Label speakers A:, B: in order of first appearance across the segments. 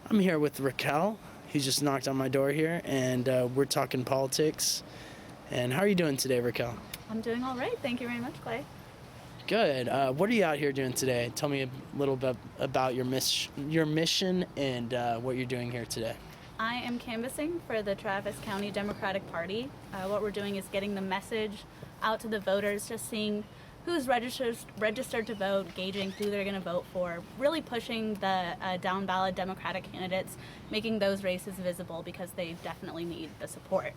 A: I'm here with Raquel. He just knocked on my door here, and we're talking politics. And how are you doing today, Raquel?
B: I'm doing all right. Thank you very much, Clay.
A: Good. What are you out here doing today? Tell me a little bit about your mission and what you're doing here today.
B: I am canvassing for the Travis County Democratic Party. What we're doing is getting the message out to the voters, just seeing who's registered to vote, gauging who they're going to vote for, really pushing the down ballot Democratic candidates, making those races visible because they definitely need the support.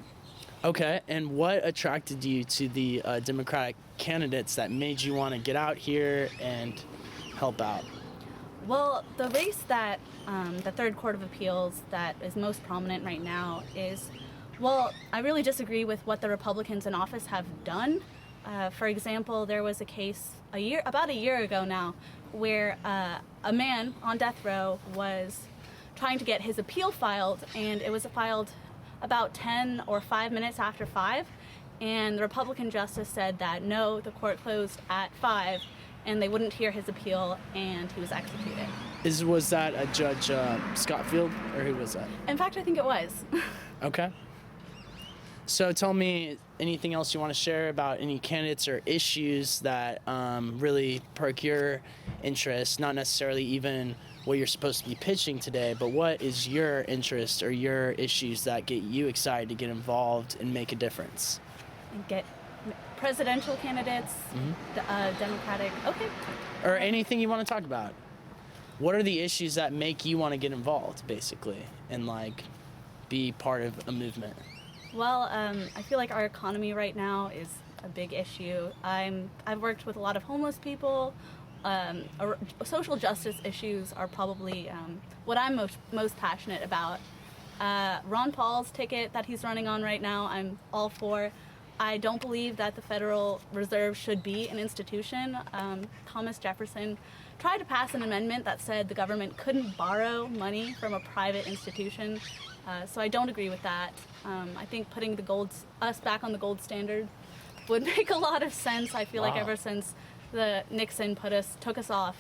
A: Okay, and what attracted you to the Democratic candidates that made you want to get out here and help out?
B: Well, the race that the Third Court of Appeals that is most prominent right now is, well, I really disagree with what the Republicans in office have done. For example, there was a case about a year ago now, where a man on death row was trying to get his appeal filed, and it was filed about 10 or 5 minutes after 5, and the Republican justice said that no, the court closed at 5, and they wouldn't hear his appeal, and he was executed.
A: Was that a Judge Scottfield, or who was that?
B: In fact, I think it was.
A: Okay. So tell me anything else you want to share about any candidates or issues that really perk your interest, not necessarily even what you're supposed to be pitching today, but what is your interest or your issues that get you excited to get involved and make a difference?
B: Get presidential candidates, Democratic, okay.
A: Or anything you want to talk about. What are the issues that make you want to get involved, basically, and be part of a movement?
B: Well, I feel like our economy right now is a big issue. I've worked with a lot of homeless people. Social justice issues are probably what I'm most passionate about. Ron Paul's ticket that he's running on right now, I'm all for. I don't believe that the Federal Reserve should be an institution. Thomas Jefferson tried to pass an amendment that said the government couldn't borrow money from a private institution. So I don't agree with that. I think putting us back on the gold standard would make a lot of sense. I feel like ever since the Nixon took us off,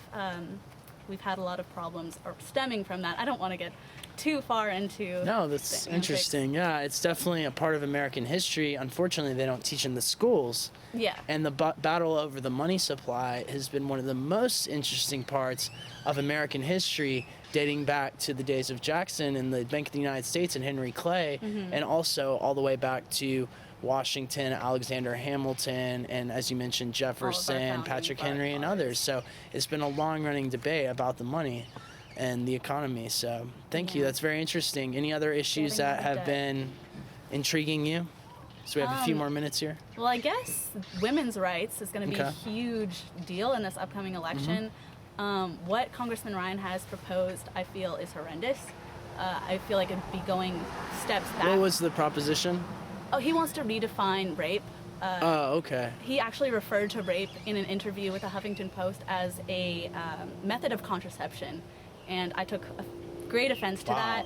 B: we've had a lot of problems stemming from that. I don't want to get too far into.
A: No, that's interesting. Yeah, it's definitely a part of American history. Unfortunately, they don't teach in the schools.
B: Yeah.
A: And the battle over the money supply has been one of the most interesting parts of American history, dating back to the days of Jackson and the Bank of the United States and Henry Clay, and also all the way back to Washington, Alexander Hamilton, and as you mentioned, Jefferson, Patrick Henry, and others. So it's been a long-running debate about the money and the economy. So thank you. That's very interesting. Any other issues that have been intriguing you? So we have a few more minutes here.
B: Well, I guess women's rights is going to be a huge deal in this upcoming election. What Congressman Ryan has proposed, I feel, is horrendous. I feel like it'd be going steps back.
A: What was the proposition?
B: Oh, he wants to redefine rape.
A: Okay.
B: He actually referred to rape in an interview with the Huffington Post as a method of contraception, and I took great offense to that.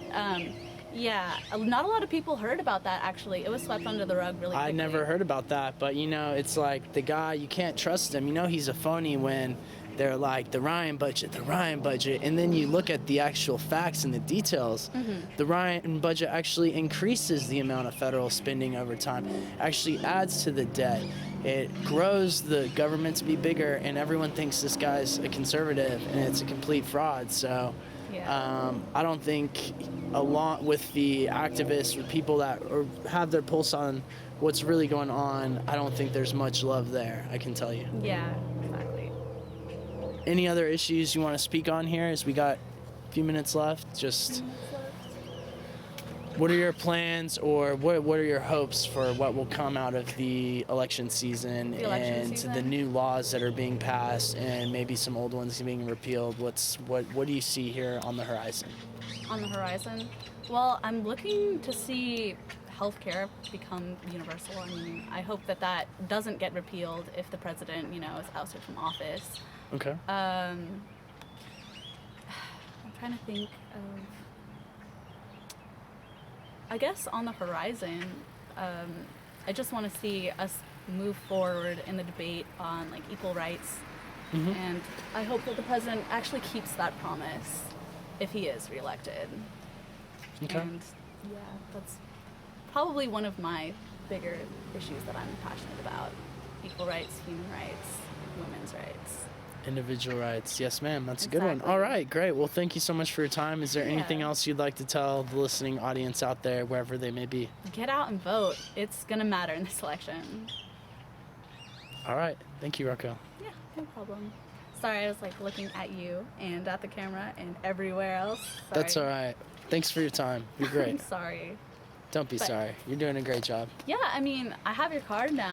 B: Yeah, not a lot of people heard about that, actually. It was swept under the rug really quickly.
A: I never heard about that, but, it's like the guy, you can't trust him. He's a phony when they're like, the Ryan budget, and then you look at the actual facts and the details. The Ryan budget actually increases the amount of federal spending over time, actually adds to the debt. It grows the government to be bigger, and everyone thinks this guy's a conservative, and it's a complete fraud. So I don't think, along with the activists, with people that have their pulse on what's really going on, I don't think there's much love there, I can tell you.
B: Yeah, exactly.
A: Any other issues you want to speak on here, as we got a few minutes left? What are your plans, or what are your hopes for what will come out of the election season the new laws that are being passed, and maybe some old ones being repealed? What do you see here on the horizon?
B: On the horizon? Well, I'm looking to see healthcare become universal. I mean, I hope that doesn't get repealed if the president, is ousted from office.
A: Okay.
B: I'm trying to think of, I guess on the horizon, I just want to see us move forward in the debate on equal rights, and I hope that the president actually keeps that promise. if he is reelected.
A: Okay.
B: And yeah, that's probably one of my bigger issues that I'm passionate about. Equal rights, human rights, women's rights.
A: Individual rights. Yes, ma'am. That's a good one.
B: Exactly.
A: All right, great. Well, thank you so much for your time. Is there anything
B: Yeah.
A: else you'd like to tell the listening audience out there, wherever they may be?
B: Get out and vote. It's going to matter in this election.
A: All right. Thank you, Raquel.
B: Yeah, no problem. Sorry, I was like looking at you and at the camera and everywhere else. Sorry.
A: That's all right. Thanks for your time. You're great.
B: I'm sorry.
A: Don't be
B: But-
A: sorry. You're doing a great job.
B: Yeah, I mean, I have your card now.